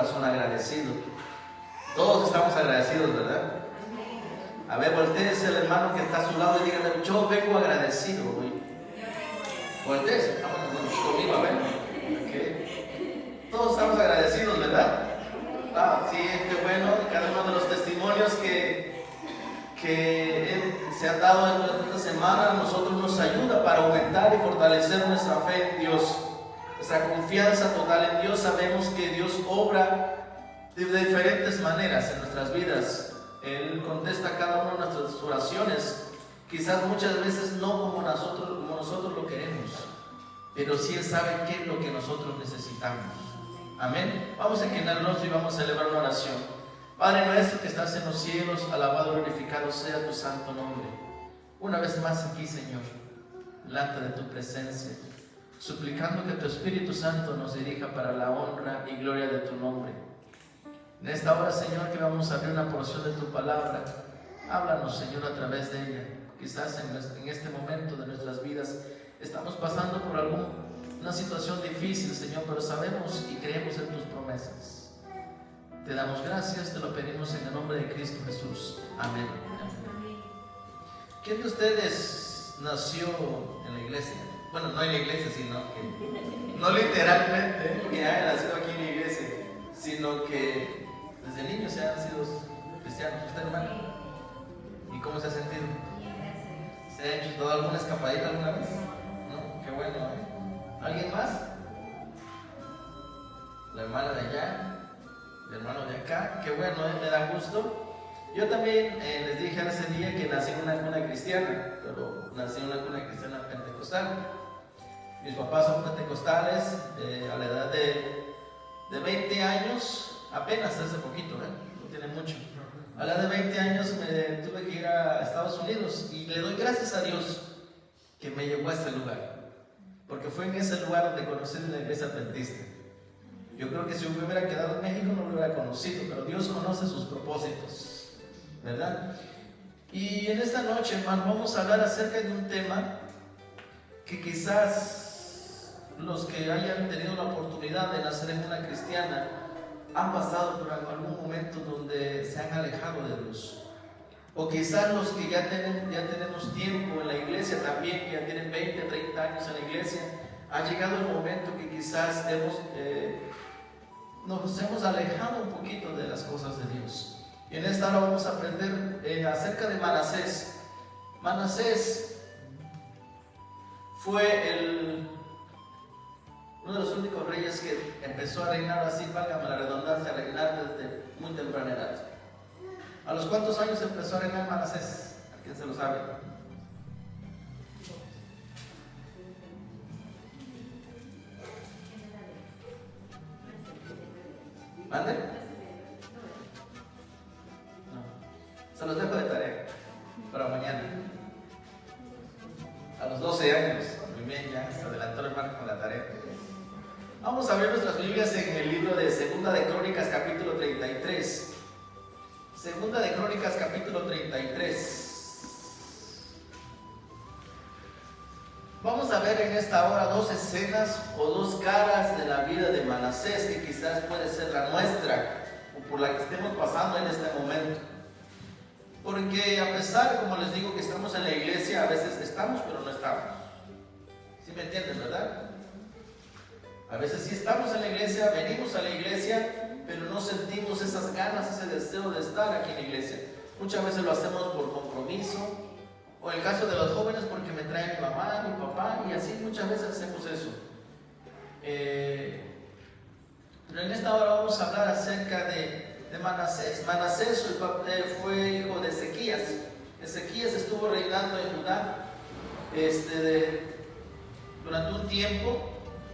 corazón agradecido. Todos estamos agradecidos, ¿verdad? A ver, volteese el hermano que está a su lado y dígale: yo vengo agradecido hoy. Volteese, vamos conmigo, a ver. Okay. Todos estamos agradecidos, ¿verdad? Sí, qué bueno. Cada uno de los testimonios que se han dado durante esta semana a nosotros nos ayuda para aumentar y fortalecer nuestra fe en Dios, nuestra confianza total en Dios. Sabemos que Dios obra de diferentes maneras en nuestras vidas. Él contesta cada una de nuestras oraciones, quizás muchas veces no como nosotros lo queremos, pero sí Él sabe qué es lo que nosotros necesitamos. Amén. Vamos a inclinar el rostro y vamos a elevar una oración. Padre nuestro que estás en los cielos, alabado y glorificado sea tu santo nombre. Una vez más aquí, Señor, delante de tu presencia, suplicando que tu Espíritu Santo nos dirija para la honra y gloria de tu nombre. En esta hora, Señor, que vamos a abrir una porción de tu palabra, háblanos, Señor, a través de ella. Quizás en este momento de nuestras vidas estamos pasando por una situación difícil, Señor, pero sabemos y creemos en tus promesas. Te damos gracias, te lo pedimos en el nombre de Cristo Jesús. Amén. ¿Quién de ustedes nació en la iglesia? Bueno, no en la iglesia, sino que no literalmente que haya nacido aquí en la iglesia, sino que desde niños se han sido cristianos. ¿Usted, hermano? ¿Y cómo se ha sentido? ¿Se ha hecho toda alguna escapadita alguna vez? ¿No? Qué bueno, ¿eh? ¿Alguien más? La hermana de allá, el hermano de acá. Qué bueno, me da gusto. Yo también les dije ese día que nací en una cuna cristiana, pero nací en una cuna cristiana pentecostal. Mis papás son pentecostales a la edad de 20 años, apenas hace poquito, no tiene mucho. A la edad de 20 años me tuve que ir a Estados Unidos y le doy gracias a Dios que me llevó a ese lugar, porque fue en ese lugar donde conocí la iglesia adventista. Yo creo que si me hubiera quedado en México no lo hubiera conocido, pero Dios conoce sus propósitos, ¿verdad? Y en esta noche, hermano, vamos a hablar acerca de un tema que quizás los que hayan tenido la oportunidad de nacer en una cristiana han pasado por algún momento donde se han alejado de Dios. O quizás los que ya tenemos tiempo en la iglesia también, que ya tienen 20, 30 años en la iglesia, ha llegado el momento que quizás nos hemos alejado un poquito de las cosas de Dios. Y en esta hora vamos a aprender acerca de Manasés. Manasés fue uno de los únicos reyes que empezó a reinar así, válgame la redundancia, a reinar desde muy temprana edad. ¿A los cuántos años empezó a reinar Manasés? ¿A quién se lo sabe? ¿Mande? No. Se los dejo de tarea para mañana. A los 12 años. Muy bien, ya se adelantó el hermano con la tarea. Vamos a ver nuestras Biblias en el libro de Segunda de Crónicas, capítulo 33. Segunda de Crónicas, capítulo 33. Vamos a ver en esta hora dos escenas o dos caras de la vida de Manasés que quizás puede ser la nuestra o por la que estemos pasando en este momento. Porque a pesar, como les digo, que estamos en la iglesia, a veces estamos pero no estamos. ¿Sí me entienden, verdad? A veces sí estamos en la iglesia, venimos a la iglesia, pero no sentimos esas ganas, ese deseo de estar aquí en la iglesia. Muchas veces lo hacemos por compromiso, o en el caso de los jóvenes porque me trae mi mamá, mi papá, y así muchas veces hacemos eso. Pero en esta hora vamos a hablar acerca de Manasés. Manasés fue hijo de Ezequías. Ezequías estuvo reinando en Judá durante un tiempo.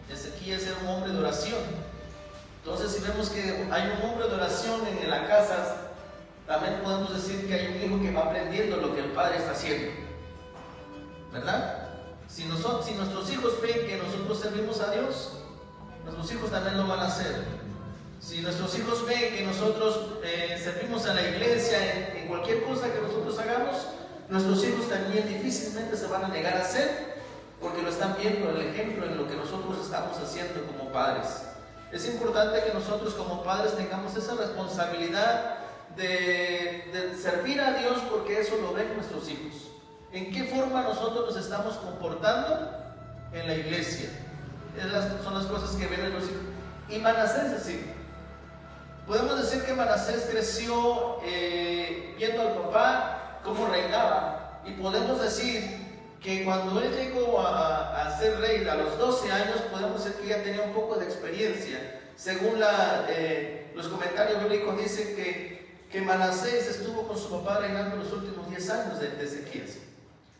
Ezequías era un hombre de oración. Entonces, si vemos que hay un hombre de oración en la casa, también podemos decir que hay un hijo que va aprendiendo lo que el padre está haciendo, ¿verdad? Si nuestros hijos ven que nosotros servimos a Dios, nuestros hijos también lo van a hacer. Si nuestros hijos ven que nosotros servimos a la iglesia en cualquier cosa que nosotros hagamos, nuestros hijos también difícilmente se van a negar a hacer, porque lo están viendo el ejemplo en lo que nosotros estamos haciendo como padres. Es importante que nosotros como padres tengamos esa responsabilidad de servir a Dios, porque eso lo ven nuestros hijos. ¿En qué forma nosotros nos estamos comportando en la iglesia? Son las cosas que ven los hijos. Y Manasés, es decir, podemos decir que Manasés creció viendo al papá cómo reinaba, y podemos decir que cuando él llegó a ser rey a los 12 años, podemos decir que ya tenía un poco de experiencia. Según los comentarios bíblicos, dicen que Manasés estuvo con su papá reinando los últimos 10 años de Ezequías.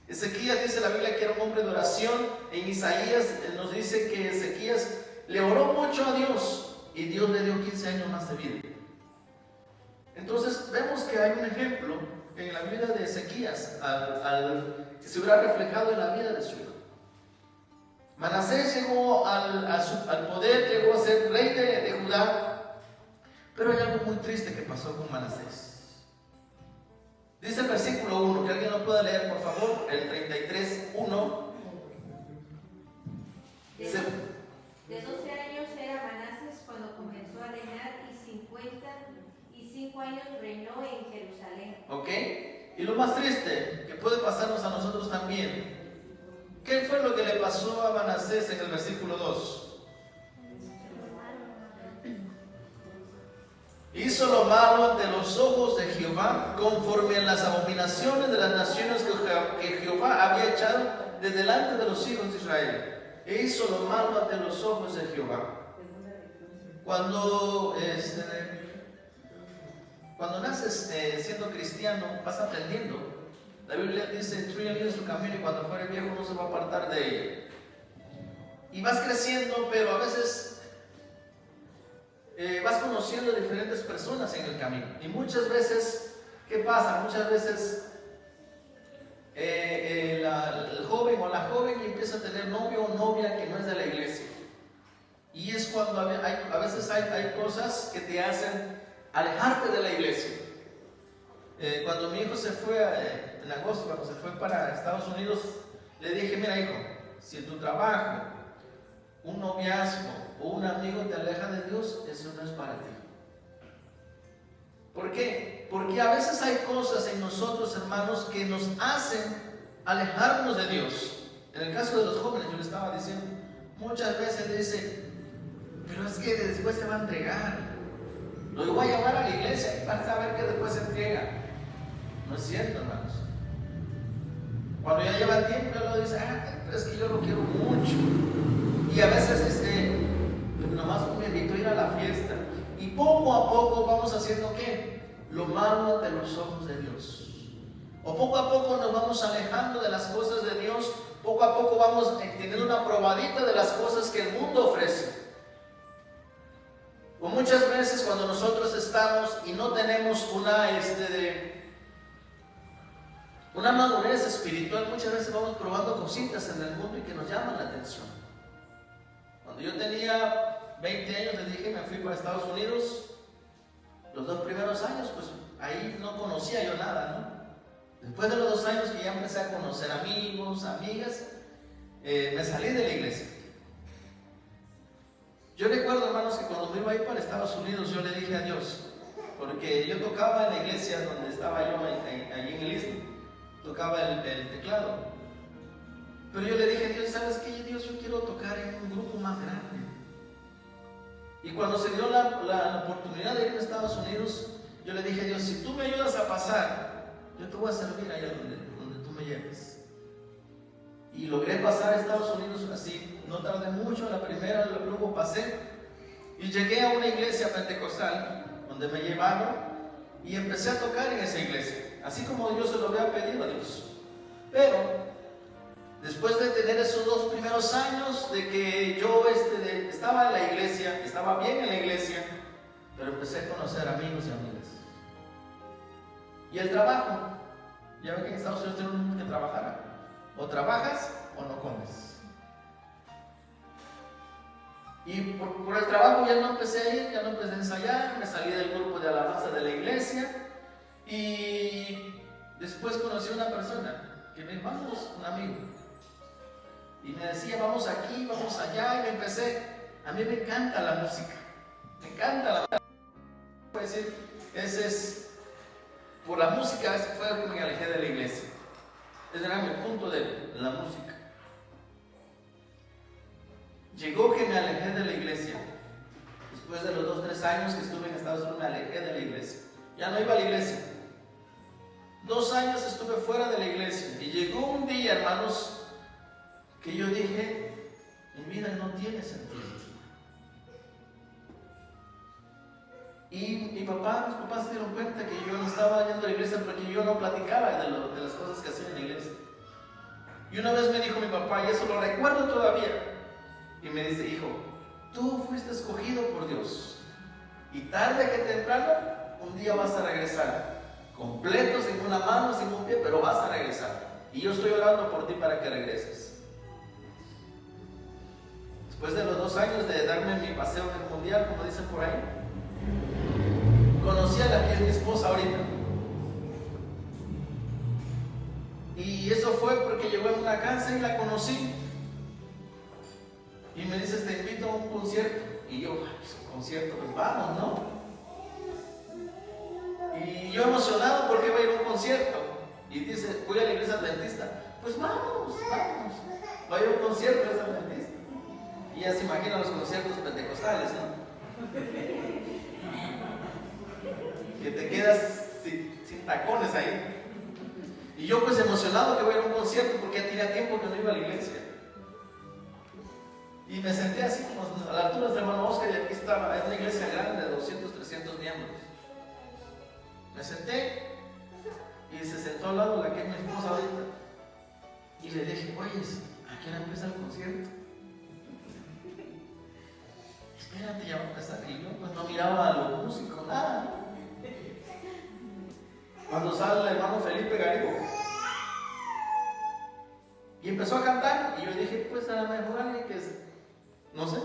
Ezequías, dice la Biblia, que era un hombre de oración. En Isaías nos dice que Ezequías le oró mucho a Dios y Dios le dio 15 años más de vida. Entonces vemos que hay un ejemplo en la vida de Ezequías que se hubiera reflejado en la vida de su hijo. Manasés llegó al poder, llegó a ser rey de Judá, pero hay algo muy triste que pasó con Manasés. Dice el versículo 1, que alguien lo pueda leer por favor, el 33:1. De 12 años era Manasés cuando comenzó a reinar, y 55 años reinó en Jerusalén. Ok, y lo más triste que puede pasarnos a nosotros también, ¿qué fue lo que le pasó a Manasés en el versículo 2? Hizo lo malo ante los ojos de Jehová, conforme a las abominaciones de las naciones que Jehová había echado de delante de los hijos de Israel. E hizo lo malo ante los ojos de Jehová. Cuando naces siendo cristiano, vas aprendiendo. La Biblia dice: instruye en su camino, y cuando fuere viejo no se va a apartar de ella. Y vas creciendo, pero a veces vas conociendo a diferentes personas en el camino. Y muchas veces, ¿qué pasa? Muchas veces el joven o la joven empieza a tener novio o novia que no es de la iglesia. Y es cuando a veces hay cosas que te hacen alejarte de la iglesia. Cuando mi hijo se fue en agosto, cuando se fue para Estados Unidos, le dije: mira, hijo, si en tu trabajo, un noviazgo o un amigo te aleja de Dios, eso no es para ti. ¿Por qué? Porque a veces hay cosas en nosotros, hermanos, que nos hacen alejarnos de Dios. En el caso de los jóvenes, yo le estaba diciendo, muchas veces dice: pero es que después se va a entregar, lo voy a llevar a la iglesia para saber que después se entrega. No es cierto, hermanos. Cuando ya lleva el tiempo, ya lo dice: pero es que yo lo quiero mucho. Y a veces nomás me invito a ir a la fiesta. Y poco a poco vamos haciendo ¿qué? Lo malo ante los ojos de Dios. O poco a poco nos vamos alejando de las cosas de Dios. Poco a poco vamos teniendo una probadita de las cosas que el mundo ofrece. O muchas veces cuando nosotros estamos y no tenemos una madurez espiritual, muchas veces vamos probando cositas en el mundo y que nos llaman la atención. Cuando yo tenía 20 años, les dije, me fui para Estados Unidos. Los 2 primeros años, pues ahí no conocía yo nada, ¿no? Después de los 2 años que ya empecé a conocer amigos, amigas, me salí de la iglesia. Yo recuerdo, hermanos, que cuando me iba a ir para Estados Unidos, yo le dije a Dios, porque yo tocaba en la iglesia donde estaba yo, allí en el istmo, tocaba el teclado. Pero yo le dije a Dios: ¿sabes qué, Dios? Yo quiero tocar en un grupo más grande. Y cuando se dio la oportunidad de ir a Estados Unidos, yo le dije a Dios: si tú me ayudas a pasar, yo te voy a servir allá donde tú me lleves. Y logré pasar a Estados Unidos así, no tardé mucho, la primera, luego pasé. Y llegué a una iglesia pentecostal, donde me llevaron, y empecé a tocar en esa iglesia, así como Dios se lo había pedido a Dios. Pero después de tener esos 2 primeros años de que yo estaba en la iglesia, estaba bien en la iglesia, pero empecé a conocer amigos y amigas. Y el trabajo, ya ven que en Estados Unidos tenemos que trabajar, o trabajas o no comes. Y por el trabajo ya no empecé a ir, ya no empecé a ensayar, me salí del grupo de alabanza de la iglesia. Y después conocí a una persona que me dijo: vamos, un amigo. Y me decía: vamos aquí, vamos allá. Y me empecé, a mí me encanta la música. Me encanta la música. Puedo decir, ese es, por la música, ese fue el que me alejé de la iglesia. Ese era mi punto de la música. Llegó que me alejé de la iglesia. Después de los 2-3 años que estuve en Estados Unidos, me alejé de la iglesia. Ya no iba a la iglesia. 2 años estuve fuera de la iglesia. Y llegó un día, hermanos, que yo dije, mi vida no tiene sentido. Y mis papás se dieron cuenta que yo no estaba yendo a la iglesia porque yo no platicaba de las cosas que hacía en la iglesia. Y una vez me dijo mi papá, y eso lo recuerdo todavía, y me dice, hijo, tú fuiste escogido por Dios, y tarde que temprano, un día vas a regresar, completo, sin una mano, sin un pie, pero vas a regresar. Y yo estoy orando por ti para que regreses. Después de los 2 años de darme mi paseo del mundial, como dicen por ahí, conocí a la que es mi esposa ahorita. Y eso fue porque llegó en una casa y la conocí. Y me dice, te invito a un concierto. Y yo, pues un concierto, pues vamos, ¿no? Y yo emocionado porque iba a ir a un concierto. Y dice, voy a la iglesia adventista. Pues vamos. Voy a ir a un concierto de iglesia adventista. Y ya se imaginan los conciertos pentecostales, ¿no? Que te quedas sin tacones ahí. Y yo pues emocionado que voy a ir a un concierto porque ya tenía tiempo que no iba a la iglesia. Y me senté así como a la altura del hermano Oscar, y aquí estaba, es una iglesia grande de 200, 300 miembros. Me senté y se sentó al lado la que es mi esposa ahorita. Y le dije, oye, ¿a qué hora empieza el concierto? Espérate, ya va a empezar. Y yo pues no miraba a los músicos, nada. Cuando sale el hermano Felipe Garibo y empezó a cantar, y yo dije, pues a lo mejor alguien que es, no sé,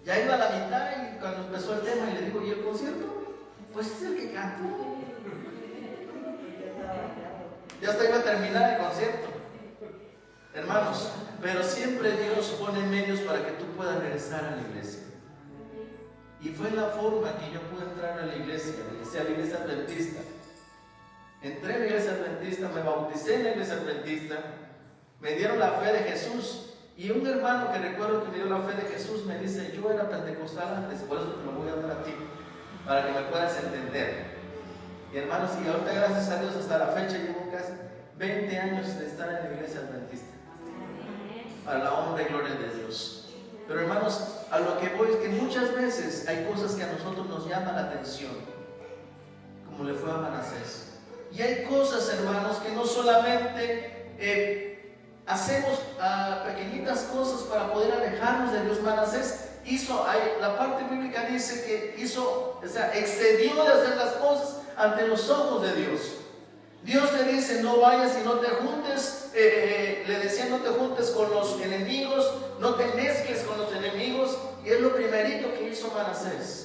ya iba a la mitad, y cuando empezó el tema y le digo, ¿y el concierto? Pues es el que canta. Ya hasta iba a terminar el concierto, hermanos, pero siempre Dios pone medios para que tú puedas regresar a la iglesia. Y fue la forma que yo pude entrar a la iglesia adventista. Entré en la iglesia adventista, me bauticé en la iglesia adventista, me dieron la fe de Jesús. Y un hermano que recuerdo que me dio la fe de Jesús me dice, yo era pentecostal antes, por eso te lo voy a dar a ti, para que me puedas entender. Y hermanos, y ahorita gracias a Dios hasta la fecha llevo casi 20 años de estar en la iglesia adventista, para la honra y gloria de Dios. Pero hermanos, a lo que voy es que muchas veces hay cosas que a nosotros nos llaman la atención, como le fue a Manasés. Y hay cosas, hermanos, que no solamente hacemos pequeñitas cosas para poder alejarnos de Dios. Manasés hizo, la parte bíblica dice que hizo, excedió de hacer las cosas ante los ojos de Dios. Dios le dice, no vayas y no te juntes, le decía, no te juntes con los enemigos, no te mezcles con los enemigos, y es lo primerito que hizo Manasés.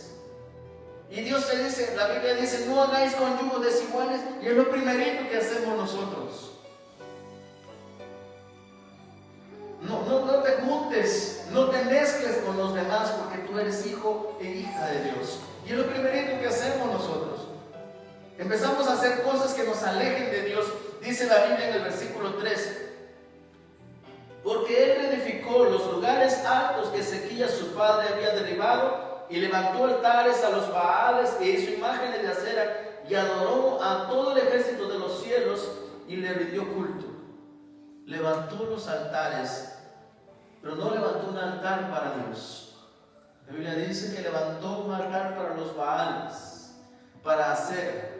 Y Dios te dice, la Biblia dice, no hagáis conyugos desiguales, y es lo primerito que hacemos nosotros. No te juntes, no te mezcles con los demás, porque tú eres hijo e hija de Dios. Y es lo primerito que hacemos nosotros. Empezamos a hacer cosas que nos alejen de Dios. Dice la Biblia en el versículo 3, porque él reedificó los lugares altos que Ezequías su padre había derribado, y levantó altares a los Baales e hizo imágenes de acera, y adoró a todo el ejército de los cielos y le rindió culto. Levantó los altares, pero no levantó un altar para Dios. La Biblia dice que levantó un altar para los Baales, para hacer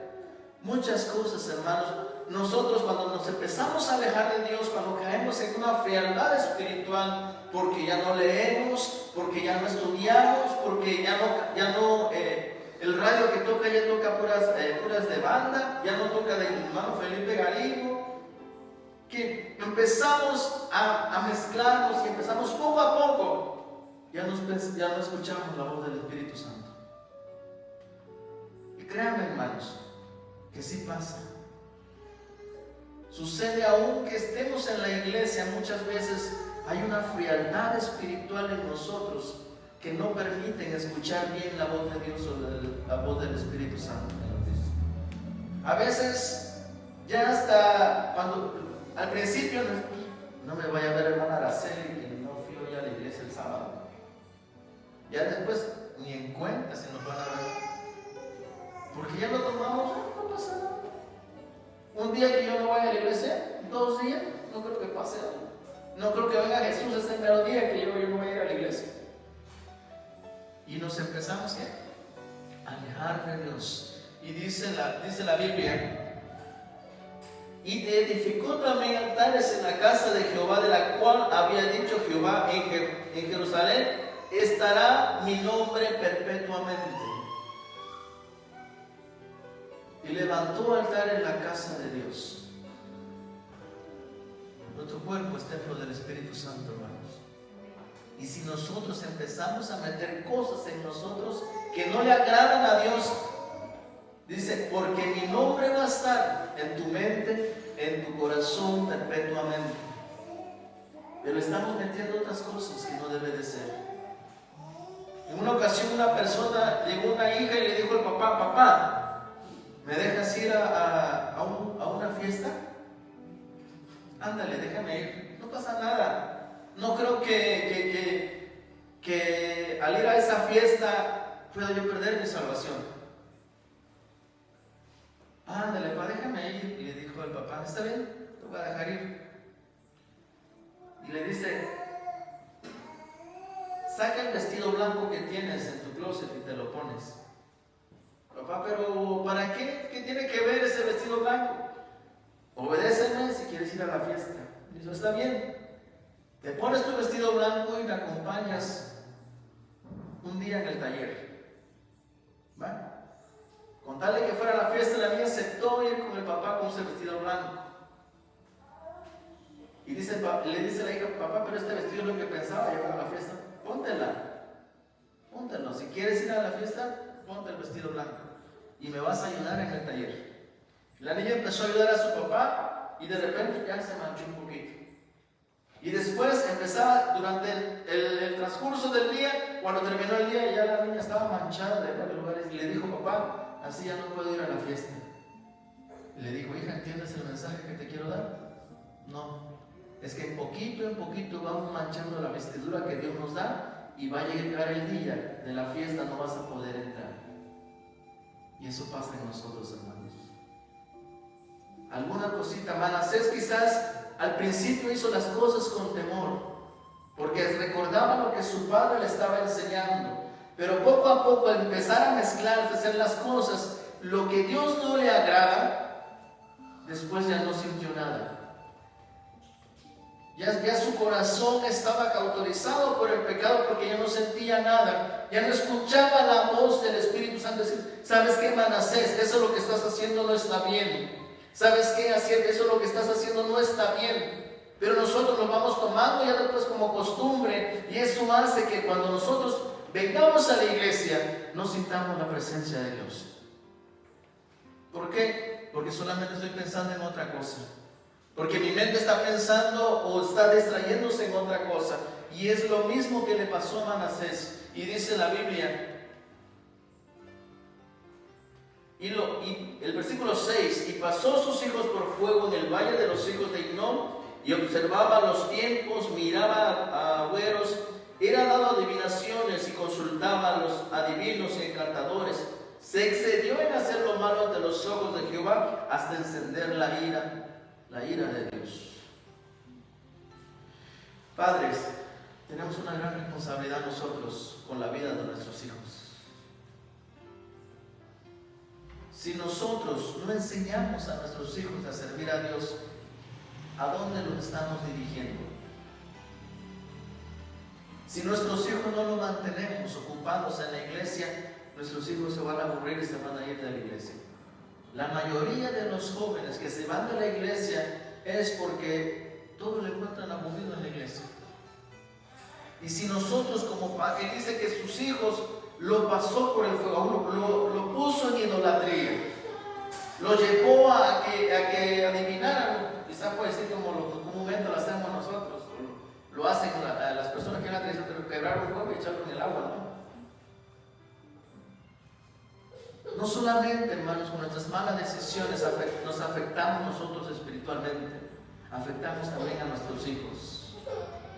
muchas cosas, hermanos. Nosotros cuando nos empezamos a alejar de Dios, cuando caemos en una frialdad espiritual, porque ya no leemos, porque ya no estudiamos, porque ya no el radio que toca ya toca puras de banda, ya no toca del hermano Felipe Garibo, que empezamos a mezclarnos y empezamos poco a poco, ya no escuchamos la voz del Espíritu Santo. Y créanme, hermanos, que sí pasa. Sucede aún que estemos en la iglesia, muchas veces hay una frialdad espiritual en nosotros, que no permiten escuchar bien la voz de Dios o la voz del Espíritu Santo. A veces, ya hasta cuando al principio no me vaya a ver hermana Araceli, que no fui hoy a la iglesia el sábado. Ya después ni en cuenta se nos van a ver, porque ya lo tomamos, no pasa nada. Un día que yo no vaya a la iglesia, 2 días, no creo que pase algo. No creo que venga Jesús ese mero día que yo no voy a ir a la iglesia. Y nos empezamos a alejar de Dios. Y dice la Biblia: y te edificó también altares en la casa de Jehová, de la cual había dicho Jehová: en Jerusalén estará mi nombre perpetuamente. Y levantó altar en la casa de Dios. Nuestro cuerpo es templo del Espíritu Santo, hermanos. Y si nosotros empezamos a meter cosas en nosotros que no le agradan a Dios, dice: porque mi nombre va a estar en tu mente, en tu corazón perpetuamente. Pero estamos metiendo otras cosas que no debe de ser. En una ocasión una persona, llegó una hija y le dijo al papá: papá, ¿me dejas ir a una fiesta? Ándale, déjame ir, no pasa nada. No creo que al ir a esa fiesta pueda yo perder mi salvación. Ándale, pa, déjame ir. Y le dijo el papá: está bien, te voy a dejar ir. Y le dice: saca el vestido blanco que tienes en tu closet y te lo pones. Papá, pero ¿para qué? ¿Qué tiene que ver ese vestido blanco? Obedéceme si quieres ir a la fiesta. Y dice: está bien, te pones tu vestido blanco y me acompañas un día en el taller. ¿Va? Con tal de que fuera a la fiesta, la niña aceptó ir con el papá con ese vestido blanco. Y le dice la hija: papá, pero este vestido es lo que pensaba yo para la fiesta. Póntelo. Si quieres ir a la fiesta, ponte el vestido blanco y me vas a ayudar en el taller. La niña empezó a ayudar a su papá y de repente ya se manchó un poquito. Y después empezaba, durante el transcurso del día, cuando terminó el día, ya la niña estaba manchada de varios lugares y le dijo: papá, así ya no puedo ir a la fiesta. Y le dijo: hija, ¿entiendes el mensaje que te quiero dar? No, es que en poquito vamos manchando la vestidura que Dios nos da y va a llegar el día de la fiesta, no vas a poder entrar. Y eso pasa en nosotros, hermanos. Alguna cosita. Manasés quizás al principio hizo las cosas con temor, porque recordaba lo que su padre le estaba enseñando. Pero poco a poco, al empezar a mezclar, a hacer las cosas, lo que Dios no le agrada, después ya no sintió nada. Ya su corazón estaba cauterizado por el pecado, porque ya no sentía nada. Ya no escuchaba la voz del Espíritu Santo decir: ¿sabes qué, Manasés? Eso es lo que estás haciendo, no está bien. ¿Sabes qué? Eso es lo que estás haciendo, no está bien. Pero nosotros lo vamos tomando ya después como costumbre, y eso hace que cuando nosotros vengamos a la iglesia no sintamos la presencia de Dios. ¿Por qué? Porque solamente estoy pensando en otra cosa. Porque mi mente está pensando o está distrayéndose en otra cosa. Y es lo mismo que le pasó a Manasés. Y dice la Biblia, y el versículo 6: y pasó sus hijos por fuego en el valle de los hijos de Hinnom, y observaba los tiempos, miraba a agüeros, era dado adivinaciones y consultaba a los adivinos y encantadores. Se excedió en hacer lo malo ante los ojos de Jehová, hasta encender la ira de Dios. Padres, tenemos una gran responsabilidad nosotros con la vida de nuestros hijos. Si nosotros no enseñamos a nuestros hijos a servir a Dios, ¿a dónde los estamos dirigiendo? Si nuestros hijos no los mantenemos ocupados en la iglesia, nuestros hijos se van a aburrir y se van a ir de la iglesia. La mayoría de los jóvenes que se van de la iglesia es porque todo le encuentran aburrido en la iglesia. Y si nosotros, como padre, dice que sus hijos lo pasó por el fuego, lo puso en idolatría, lo llevó a que adivinaran, quizá puede ser como lo comúnmente lo hacemos nosotros, lo hacen las personas que en la tradición de quebrar un fuego y echarlo en el agua, solamente, hermanos, con nuestras malas decisiones nos afectamos nosotros espiritualmente, afectamos también a nuestros hijos.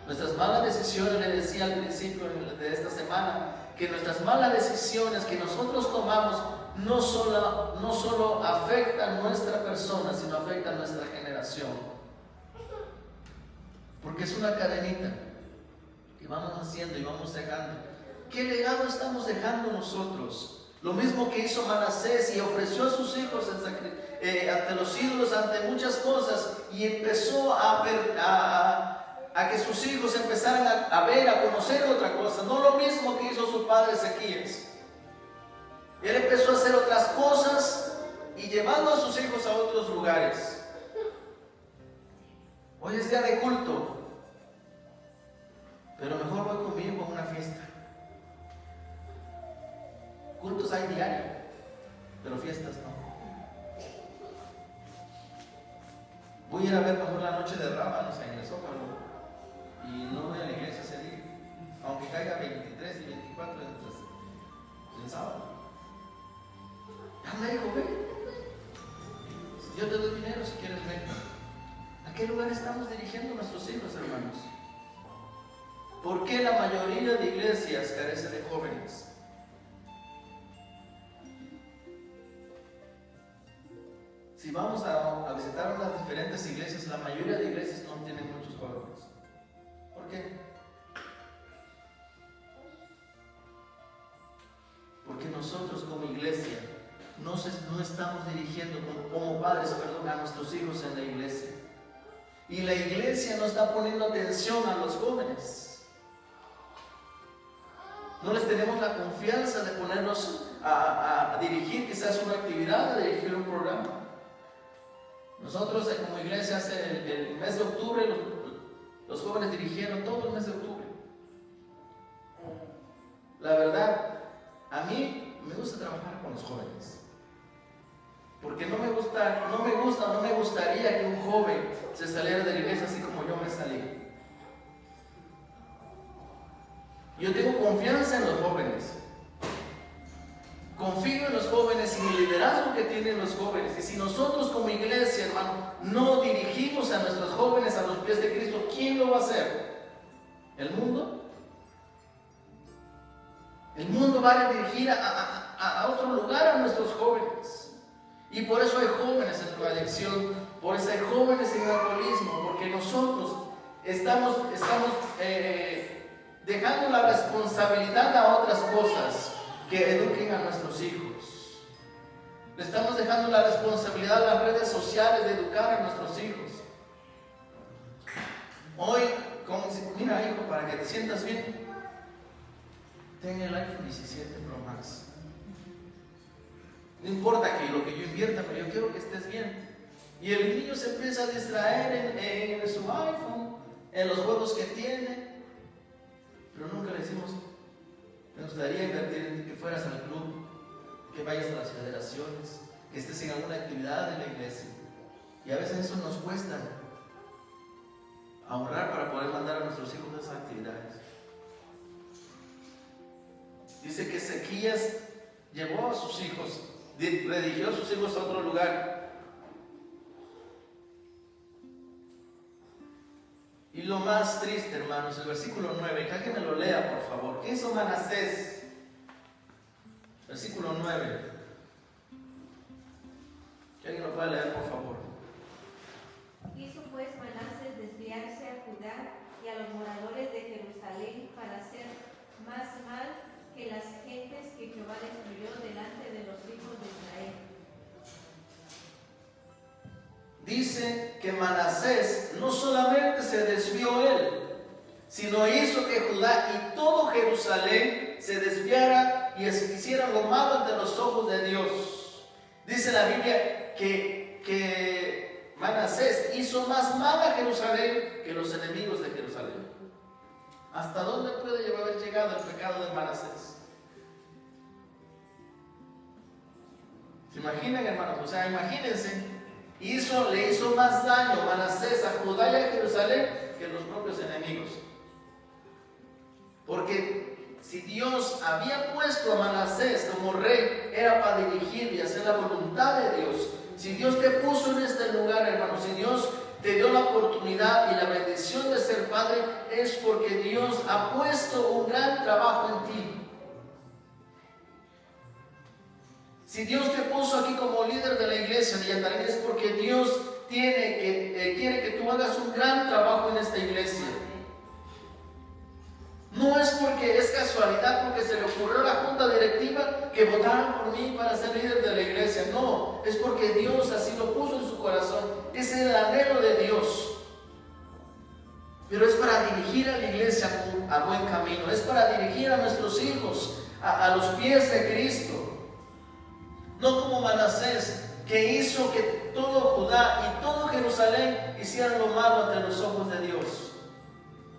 Nuestras malas decisiones, le decía al principio de esta semana, que nuestras malas decisiones que nosotros tomamos no solo afectan a nuestra persona, sino afectan a nuestra generación. Porque es una cadenita que vamos haciendo y vamos dejando. ¿Qué legado estamos dejando nosotros? Lo mismo que hizo Manasés y ofreció a sus hijos ante los ídolos, ante muchas cosas, y empezó a que sus hijos empezaran a ver, a conocer otra cosa. No lo mismo que hizo su padre Ezequías. Él empezó a hacer otras cosas y llevando a sus hijos a otros lugares. Hoy es día de culto, pero mejor voy con mi hijo a una fiesta. Cultos hay diario, pero fiestas no. Voy a ir a ver mejor la noche de Rábanos en el Zócalo y no voy a la iglesia ese día, aunque caiga 23 y 24 del sábado. Ya me dijo, ve, yo te doy dinero si quieres ver. ¿A qué lugar estamos dirigiendo a nuestros hijos, hermanos? ¿Por qué la mayoría de iglesias carece de jóvenes? Si vamos a visitar unas diferentes iglesias, la mayoría de iglesias no tienen muchos jóvenes. ¿Por qué? Porque nosotros como iglesia no estamos dirigiendo como padres, a nuestros hijos en la iglesia. Y la iglesia no está poniendo atención a los jóvenes. No les tenemos la confianza de ponernos a dirigir quizás una actividad, a dirigir un programa. Nosotros como iglesia hace el mes de octubre, los jóvenes dirigieron todo el mes de octubre. La verdad, a mí me gusta trabajar con los jóvenes. Porque no me gustaría que un joven se saliera de la iglesia así como yo me salí. Yo tengo confianza en los jóvenes. Confío en los jóvenes y en el liderazgo que tienen los jóvenes. Y si nosotros como iglesia, hermano, no dirigimos a nuestros jóvenes a los pies de Cristo, ¿quién lo va a hacer? ¿El mundo? El mundo va a dirigir a otro lugar a nuestros jóvenes. Y por eso hay jóvenes en drogadicción, por eso hay jóvenes en alcoholismo, porque nosotros estamos dejando la responsabilidad a otras cosas que eduquen a nuestros hijos. Le estamos dejando la responsabilidad a las redes sociales de educar a nuestros hijos. Hoy, mira hijo, para que te sientas bien, ten el iPhone 17 Pro Max. No importa que lo que yo invierta, pero yo quiero que estés bien. Y el niño se empieza a distraer en su iPhone, en los juegos que tiene, pero nunca le decimos: me gustaría invertir en que fueras al club, que vayas a las federaciones, que estés en alguna actividad de la iglesia. Y a veces eso nos cuesta ahorrar para poder mandar a nuestros hijos a esas actividades. Dice que Ezequías llevó a sus hijos, redirigió a sus hijos a otro lugar. Y lo más triste, hermanos, el versículo 9, que alguien me lo lea, por favor. ¿Qué hizo Manasés? Versículo 9. Que alguien lo pueda leer, por favor. Hizo pues Manasés desviarse a Judá y a los moradores de Jerusalén para hacer más mal que las gentes que Jehová destruyó delante de los hijos de Israel. Dice que Manasés no solamente se desvió él, sino hizo que Judá y todo Jerusalén se desviara y hicieran lo malo ante los ojos de Dios. Dice la Biblia que Manasés hizo más mal a Jerusalén que los enemigos de Jerusalén. ¿Hasta dónde puede haber llegado el pecado de Manasés? ¿Se imaginan, hermanos? O sea, imagínense. Le hizo más daño Manasés a Judá y a Jerusalén que los propios enemigos. Porque si Dios había puesto a Manasés como rey, era para dirigir y hacer la voluntad de Dios. Si Dios te puso en este lugar, hermano, si Dios te dio la oportunidad y la bendición de ser padre, es porque Dios ha puesto un gran trabajo en ti. Si Dios te puso aquí como líder de la iglesia de Yantarín, es porque Dios quiere que tú hagas un gran trabajo en esta iglesia. No es porque es casualidad, porque se le ocurrió a la junta directiva que votaran por mí para ser líder de la iglesia. No, es porque Dios así lo puso en su corazón. Es el anhelo de Dios. Pero es para dirigir a la iglesia a buen camino. Es para dirigir a nuestros hijos a los pies de Cristo. No como Manasés, que hizo que todo Judá y todo Jerusalén hicieran lo malo ante los ojos de Dios.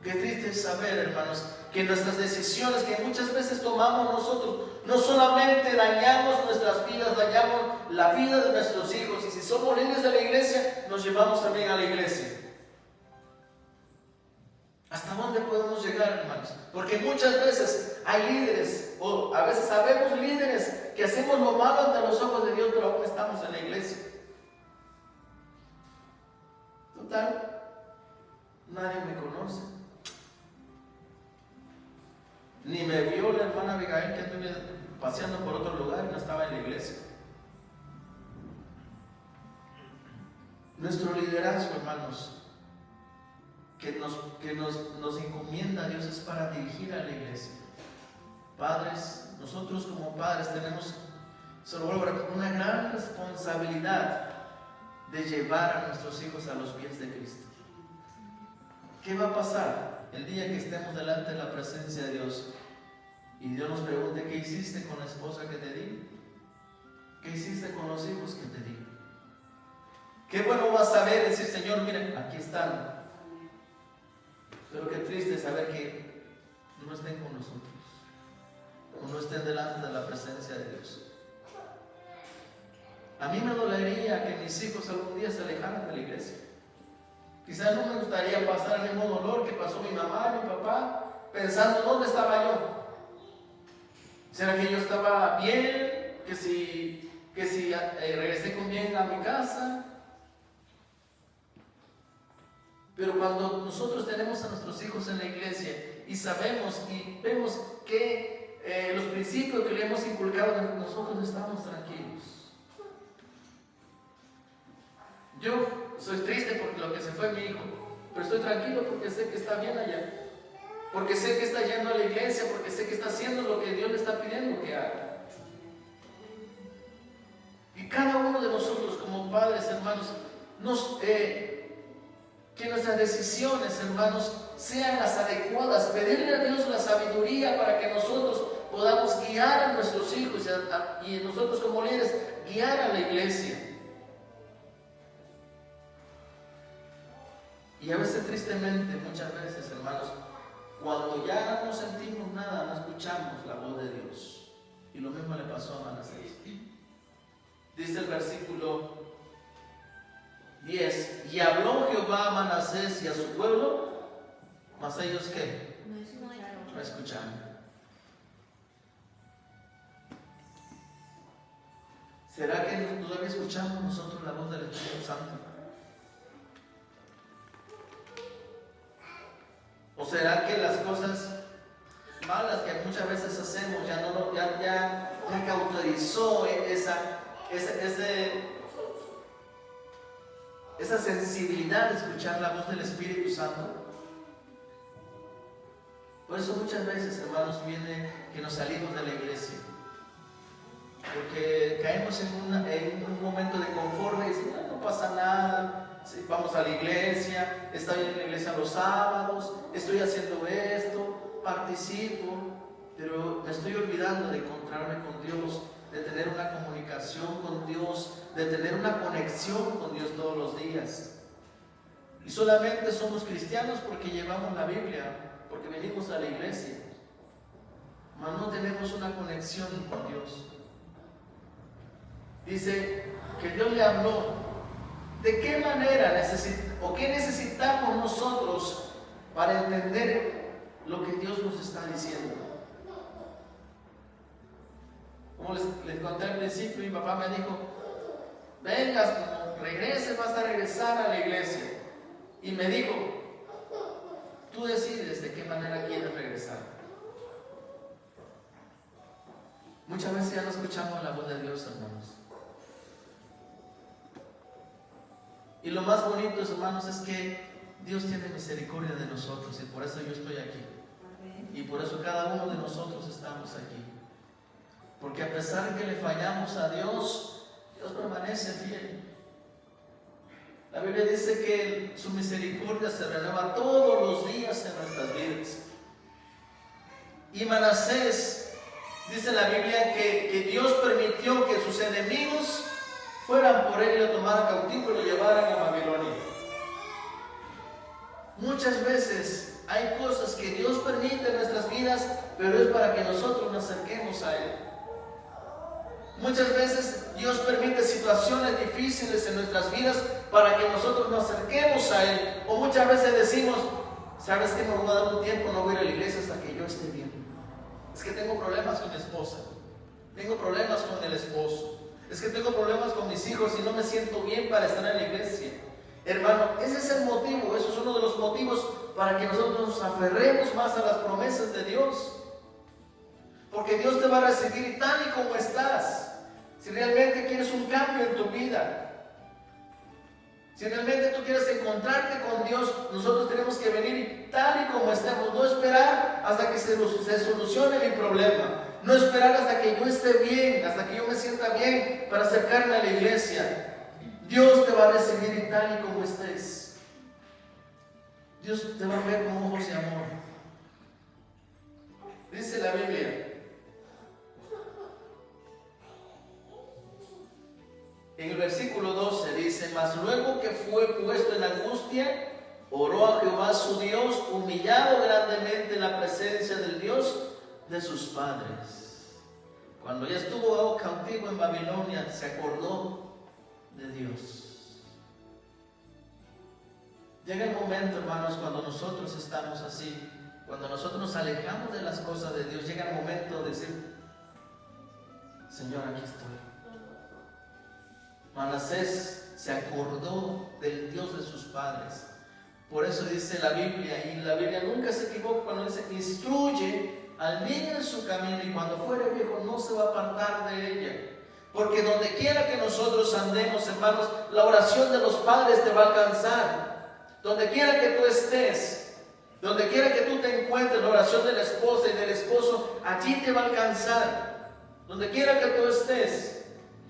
Qué triste es saber, hermanos, que nuestras decisiones que muchas veces tomamos nosotros, no solamente dañamos nuestras vidas, dañamos la vida de nuestros hijos. Y si somos líderes de la iglesia, nos llevamos también a la iglesia. ¿Hasta dónde podemos llegar, hermanos? Porque muchas veces hay líderes, o a veces sabemos líderes, que hacemos lo malo ante los ojos de Dios, pero aún estamos en la iglesia. Total, nadie me conoce. Ni me vio la hermana Abigail, que anduve paseando por otro lugar y no estaba en la iglesia. Nuestro liderazgo, hermanos, que nos encomienda a Dios, es para dirigir a la iglesia. Padres, nosotros como padres tenemos una gran responsabilidad de llevar a nuestros hijos a los pies de Cristo. ¿Qué va a pasar el día que estemos delante de la presencia de Dios y Dios nos pregunte: ¿qué hiciste con la esposa que te di? ¿Qué hiciste con los hijos que te di? Qué bueno vas a ver, decir: Señor, miren, aquí están. Pero qué triste saber que no estén con nosotros, o no estén delante de la presencia de Dios. A mí me dolería que mis hijos algún día se alejaran de la iglesia. Quizás no me gustaría pasar el mismo dolor que pasó mi mamá y mi papá, pensando: ¿dónde estaba yo? ¿Será que yo estaba bien? ¿Que si regresé con bien a mi casa? Pero cuando nosotros tenemos a nuestros hijos en la iglesia y sabemos y vemos que los principios que le hemos inculcado, nosotros estamos tranquilos. Yo soy triste por lo que se fue mi hijo, pero estoy tranquilo porque sé que está bien allá, porque sé que está yendo a la iglesia, porque sé que está haciendo lo que Dios le está pidiendo que haga. Y cada uno de nosotros como padres, hermanos, que nuestras decisiones, hermanos, sean las adecuadas, pedirle a Dios la sabiduría para que nosotros podamos guiar a nuestros hijos y nosotros como líderes guiar a la iglesia. Y a veces, tristemente, muchas veces, hermanos, cuando ya no sentimos nada, no escuchamos la voz de Dios. Y lo mismo le pasó a Manasés. Dice el versículo 10: y habló Jehová a Manasés y a su pueblo, mas ellos ¿qué? No escucharon. ¿Será que todavía escuchamos nosotros la voz del Espíritu Santo? ¿O será que las cosas malas que muchas veces hacemos ya cauterizó esa sensibilidad de escuchar la voz del Espíritu Santo? Por eso muchas veces, hermanos, viene que nos salimos de la iglesia, porque caemos en un momento de confort y decimos: no pasa nada. Sí, vamos a la iglesia, estoy en la iglesia los sábados, estoy haciendo esto, participo, pero me estoy olvidando de encontrarme con Dios, de tener una comunicación con Dios, de tener una conexión con Dios todos los días. Y solamente somos cristianos porque llevamos la Biblia, porque venimos a la iglesia, mas no tenemos una conexión con Dios. Dice que Dios le habló. ¿De qué manera qué necesitamos nosotros para entender lo que Dios nos está diciendo? Como les conté al principio, mi papá me dijo, vengas, como regreses, vas a regresar a la iglesia. Y me dijo, tú decides de qué manera quieres regresar. Muchas veces ya no escuchamos la voz de Dios, hermanos. Y lo más bonito, hermanos, es que Dios tiene misericordia de nosotros y por eso yo estoy aquí. Y por eso cada uno de nosotros estamos aquí. Porque a pesar de que le fallamos a Dios, Dios permanece fiel. La Biblia dice que su misericordia se renueva todos los días en nuestras vidas. Y Manasés, dice la Biblia que Dios permitió que sus enemigos fueran por él y lo tomaran cautivo y lo llevaran a Babilonia. Muchas veces hay cosas que Dios permite en nuestras vidas, pero es para que nosotros nos acerquemos a Él. Muchas veces Dios permite situaciones difíciles en nuestras vidas para que nosotros nos acerquemos a Él. O muchas veces decimos, ¿sabes qué? Me voy a dar un tiempo, no voy a ir a la iglesia hasta que yo esté bien. Es que tengo problemas con mi esposa, tengo problemas con el esposo, es que tengo problemas con mis hijos y no me siento bien para estar en la iglesia. Hermano, ese es el motivo, eso es uno de los motivos para que nosotros nos aferremos más a las promesas de Dios. Porque Dios te va a recibir tal y como estás. Si realmente quieres un cambio en tu vida, si realmente tú quieres encontrarte con Dios, nosotros tenemos que venir tal y como estemos, no esperar hasta que se solucione mi problema, no esperar hasta que yo esté bien, hasta que yo me sienta bien para acercarme a la iglesia. Dios te va a recibir tal y como estés. Dios te va a ver con ojos de amor. Dice la Biblia, en el versículo 12 dice, mas luego que fue puesto en angustia, oró a Jehová su Dios, humillado grandemente en la presencia del Dios de sus padres. Cuando ya estuvo cautivo en Babilonia, se acordó de Dios. Llega el momento, hermanos, cuando nosotros estamos así, cuando nosotros nos alejamos de las cosas de Dios, llega el momento de decir, Señor, aquí estoy. Manasés se acordó del Dios de sus padres. Por eso dice la Biblia, y la Biblia nunca se equivoca cuando dice, instruye al niño en su camino y cuando fuere viejo no se va a apartar de ella. Porque donde quiera que nosotros andemos, hermanos, la oración de los padres te va a alcanzar. Donde quiera que tú estés, donde quiera que tú te encuentres, la oración de la esposa y del esposo, allí te va a alcanzar. Donde quiera que tú estés,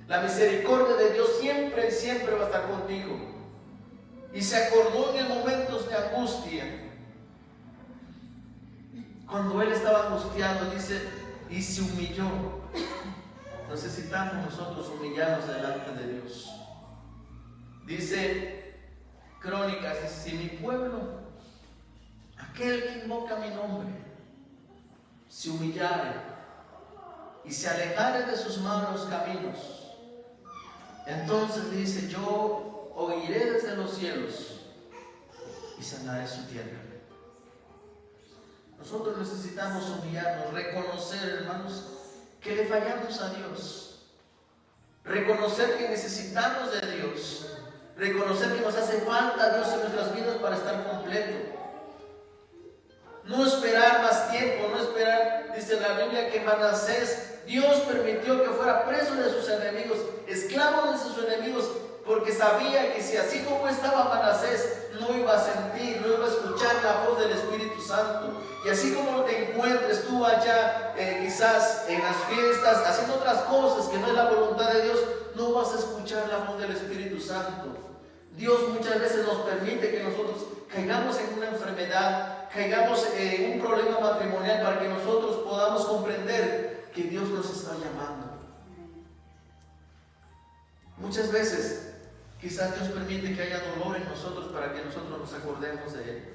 la misericordia de Dios siempre y siempre va a estar contigo. Y se acordó en momentos de angustia. Cuando él estaba angustiado, dice, y se humilló. Necesitamos nosotros humillarnos delante de Dios. Dice Crónicas, si mi pueblo, aquel que invoca mi nombre, se humillare y se alejare de sus malos caminos, entonces dice, yo oiré desde los cielos y sanaré su tierra. Nosotros necesitamos humillarnos, reconocer, hermanos, que le fallamos a Dios, reconocer que necesitamos de Dios, reconocer que nos hace falta Dios en nuestras vidas para estar completo. No esperar más tiempo, no esperar, dice la Biblia que Manasés, Dios permitió que fuera preso de sus enemigos, esclavo de sus enemigos, porque sabía que si así como estaba Manasés, no iba a sentir, no iba a escuchar la voz del Espíritu Santo. Y así como te encuentres tú allá, quizás en las fiestas, haciendo otras cosas que no es la voluntad de Dios, no vas a escuchar la voz del Espíritu Santo. Dios muchas veces nos permite que nosotros caigamos en una enfermedad, caigamos en un problema matrimonial para que nosotros podamos comprender que Dios nos está llamando. Muchas veces quizás Dios permite que haya dolor en nosotros para que nosotros nos acordemos de Él.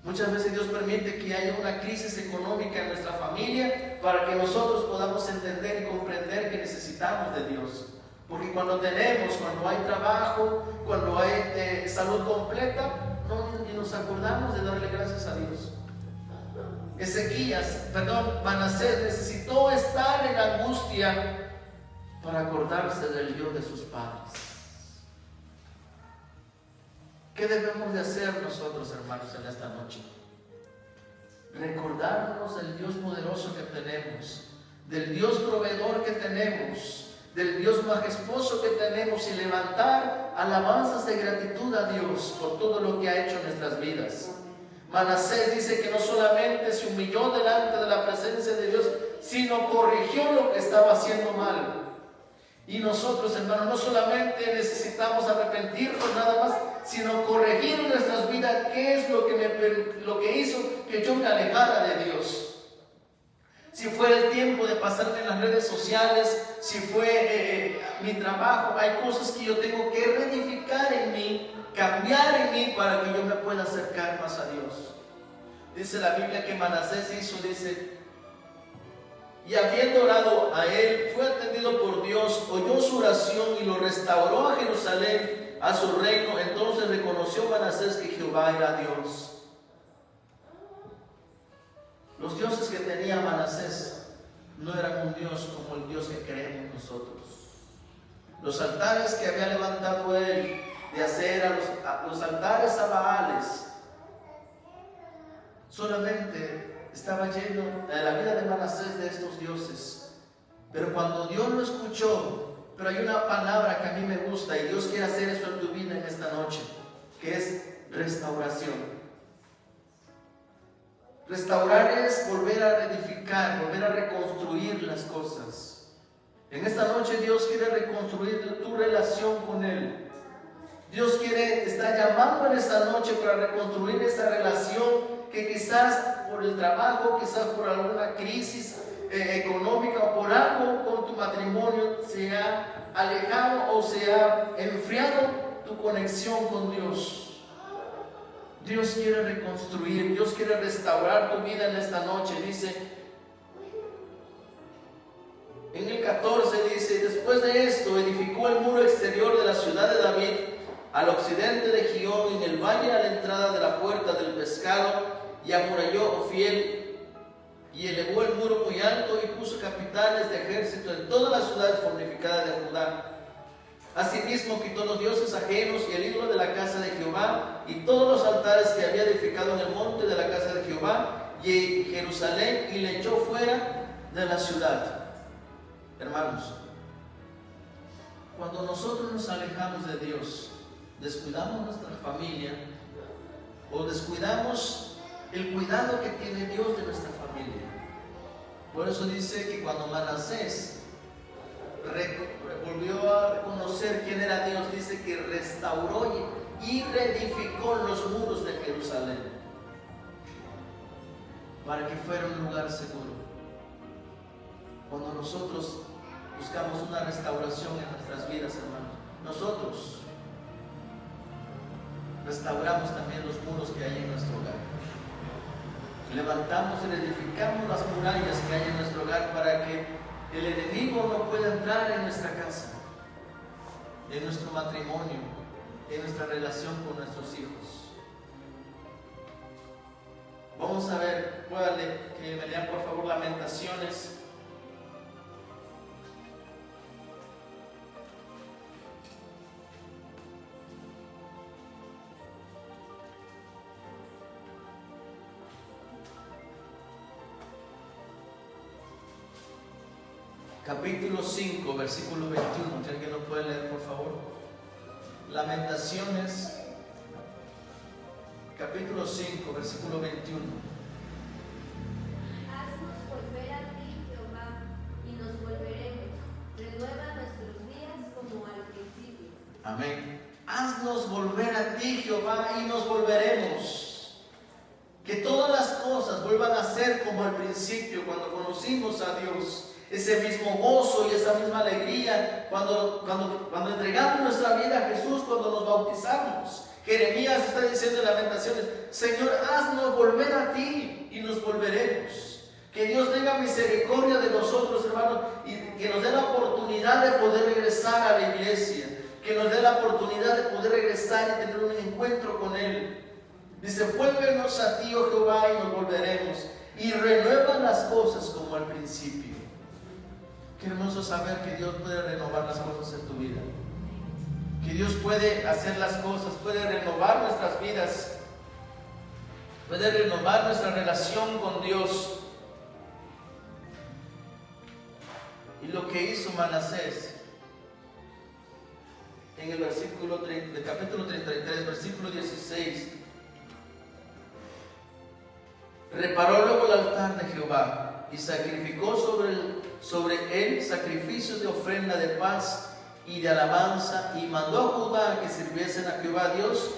Muchas veces Dios permite que haya una crisis económica en nuestra familia para que nosotros podamos entender y comprender que necesitamos de Dios. Porque cuando hay trabajo, cuando hay salud completa, no ni nos acordamos de darle gracias a Dios. Manasés necesitó estar en angustia para acordarse del Dios de sus padres. ¿Qué debemos de hacer nosotros, hermanos, en esta noche? Recordarnos del Dios poderoso que tenemos, del Dios proveedor que tenemos, del Dios majestuoso que tenemos, y levantar alabanzas de gratitud a Dios por todo lo que ha hecho en nuestras vidas. Manasés dice que no solamente se humilló delante de la presencia de Dios, sino corrigió lo que estaba haciendo mal. Y nosotros, hermanos, no solamente necesitamos arrepentirnos nada más, sino corregir en nuestras vidas qué es lo que hizo que yo me alejara de Dios. Si fue el tiempo de pasarme en las redes sociales, si fue mi trabajo, hay cosas que yo tengo que reedificar en mí, cambiar en mí para que yo me pueda acercar más a Dios. Dice la Biblia que Manasés dice, y habiendo orado a él, fue atendido por Dios, oyó su oración y lo restauró a Jerusalén, a su reino. Entonces reconoció Manasés que Jehová era Dios. Los dioses que tenía Manasés no eran un Dios como el Dios que creemos nosotros. Los altares que había levantado él, de hacer a los altares a Baales, solamente estaba lleno de la vida de Manasés de estos dioses. Pero cuando Dios lo escuchó, pero hay una palabra que a mí me gusta, y Dios quiere hacer eso en tu vida en esta noche, que es restauración. Restaurar es volver a reedificar, volver a reconstruir las cosas. En esta noche Dios quiere reconstruir tu relación con Él. Dios está llamando en esta noche para reconstruir esa relación que quizás por el trabajo, quizás por alguna crisis económica o por algo con tu matrimonio se ha alejado o se ha enfriado tu conexión con Dios. Dios quiere reconstruir, Dios quiere restaurar tu vida en esta noche. Dice, en el 14 dice, después de esto edificó el muro exterior de la ciudad de David al occidente de Gihón, en el valle a la entrada de la puerta del pescado, y amuralló Ofiel, y elevó el muro muy alto, y puso capitanes de ejército en todas las ciudades fortificadas de Judá. Asimismo quitó los dioses ajenos y el ídolo de la casa de Jehová, y todos los altares que había edificado en el monte de la casa de Jehová y Jerusalén, y le echó fuera de la ciudad. Hermanos, cuando nosotros nos alejamos de Dios, descuidamos nuestra familia, o descuidamos el cuidado que tiene Dios de nuestra familia. Por eso dice que cuando Manasés volvió a reconocer quién era Dios, dice que restauró y reedificó los muros de Jerusalén para que fuera un lugar seguro. Cuando nosotros buscamos una restauración en nuestras vidas, hermanos, nosotros restauramos también los muros que hay en nuestro hogar. Levantamos y edificamos las murallas que hay en nuestro hogar para que el enemigo no pueda entrar en nuestra casa, en nuestro matrimonio, en nuestra relación con nuestros hijos. Vamos a ver, que me lean por favor Lamentaciones. Capítulo 5, versículo 21. Si alguien lo puede leer, por favor. Lamentaciones, capítulo 5, versículo 21. Haznos volver a ti, Jehová, y nos volveremos. Renueva nuestros días como al principio. Amén. Haznos volver a ti, Jehová, y nos volveremos. Que todas las cosas vuelvan a ser como al principio, cuando conocimos a Dios. Ese mismo gozo y esa misma alegría cuando entregamos nuestra vida a Jesús, cuando nos bautizamos. Jeremías está diciendo en Lamentaciones, Señor, haznos volver a ti y nos volveremos. Que Dios tenga misericordia de nosotros, hermanos, y que nos dé la oportunidad de poder regresar a la iglesia, que nos dé la oportunidad de poder regresar y tener un encuentro con Él. Dice, vuélvenos a ti, oh Jehová, y nos volveremos. y renueva las cosas como al principio. Qué hermoso saber que Dios puede renovar las cosas en tu vida, que Dios puede hacer las cosas, puede renovar nuestras vidas, puede renovar nuestra relación con Dios. Y lo que hizo Manasés en el versículo del capítulo 33, versículo 16, reparó luego el altar de Jehová y sacrificó sobre él sacrificios de ofrenda de paz y de alabanza, y mandó a Judá que sirviesen a Jehová Dios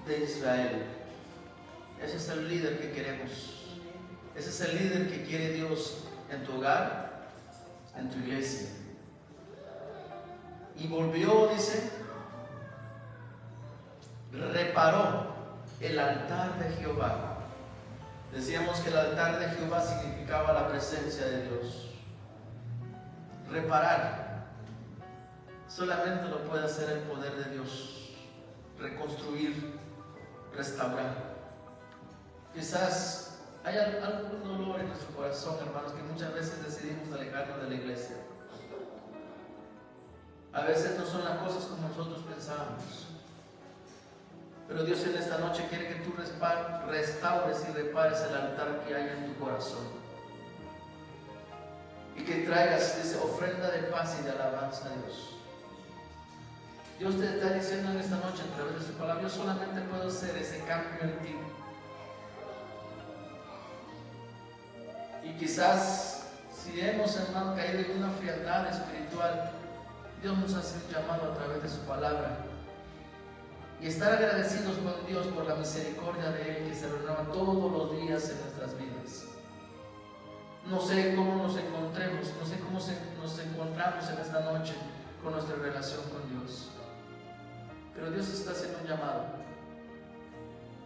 de Israel. Ese es el líder que queremos. Ese es el líder que quiere Dios en tu hogar, en tu iglesia. Y volvió, dice, reparó el altar de Jehová. Decíamos que el altar de Jehová significaba la presencia de Dios. Reparar solamente lo puede hacer el poder de Dios. Reconstruir, restaurar. Quizás hay algún dolor en nuestro corazón, hermanos, que muchas veces decidimos alejarnos de la iglesia. A veces no son las cosas como nosotros pensábamos. Pero Dios en esta noche quiere que tú restaures y repares el altar que hay en tu corazón. Y que traigas esa ofrenda de paz y de alabanza a Dios. Dios te está diciendo en esta noche a través de su palabra: yo solamente puedo hacer ese cambio en ti. Y quizás si hemos, hermano, caído en una frialdad espiritual, Dios nos hace un llamado a través de su palabra. Y estar agradecidos con Dios por la misericordia de Él que se renueva todos los días en nuestras vidas. No sé cómo nos encontremos, no sé cómo nos encontramos en esta noche con nuestra relación con Dios. Pero Dios está haciendo un llamado.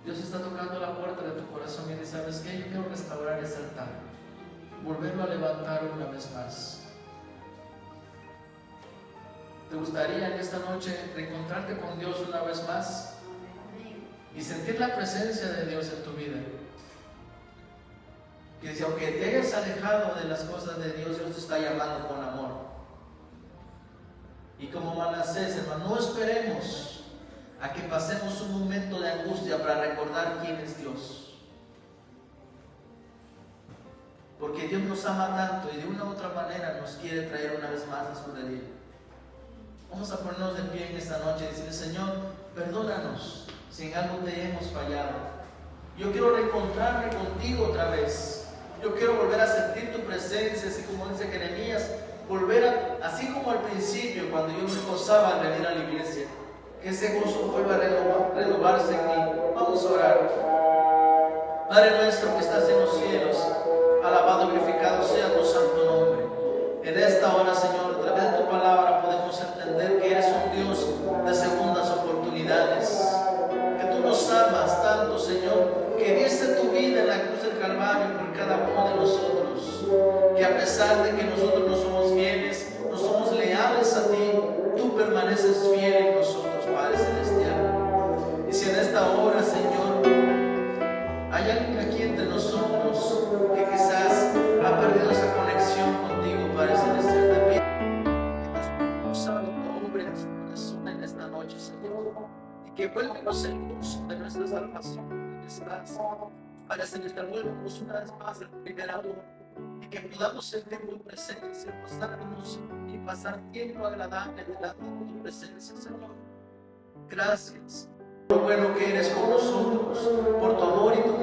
Dios está tocando la puerta de tu corazón y dice: ¿sabes qué? Yo quiero restaurar ese altar, volverlo a levantar una vez más. ¿Te gustaría en esta noche reencontrarte con Dios una vez más y sentir la presencia de Dios en tu vida? Que dice, aunque te hayas alejado de las cosas de Dios, Dios te está llamando con amor. Y como Manasés, hermano, no esperemos a que pasemos un momento de angustia para recordar quién es Dios. Porque Dios nos ama tanto y de una u otra manera nos quiere traer una vez más a su redil. Vamos a ponernos de pie en esta noche y decirle: Señor, perdónanos si en algo te hemos fallado. Yo quiero reencontrarme contigo otra vez. Yo quiero volver a sentir tu presencia, así como dice Jeremías, así como al principio, cuando yo me gozaba al venir a la iglesia, que ese gozo vuelva a renovarse en mí. Vamos a orar. Padre nuestro que estás en los cielos, alabado y glorificado sea tu santo nombre. En esta hora, Señor, a través de tu palabra podemos entender que eres un Dios de segundas oportunidades, que tú nos amas tanto, Señor, que diste tu vida en la cruz del Calvario por cada uno de nosotros, que a pesar de que nosotros no somos fieles, no somos leales a ti, tú permaneces fiel en nosotros, Padre Celestial. Y si en esta hora, Señor, hay alguien aquí entre nosotros que quizás ha perdido esa conexión contigo, Padre Celestial, te pido que Dios salve tu obra en su corazón en esta noche, Señor, y que vuelvamos el gozo de nuestra salvación y esperanza. Padre Celestial, vuelvamos una vez más el primer amor, y que podamos sentir tu presencia, gozarnos y pasar tiempo agradable delante de tu presencia, Señor. Gracias por lo bueno que eres con nosotros, por tu amor y tu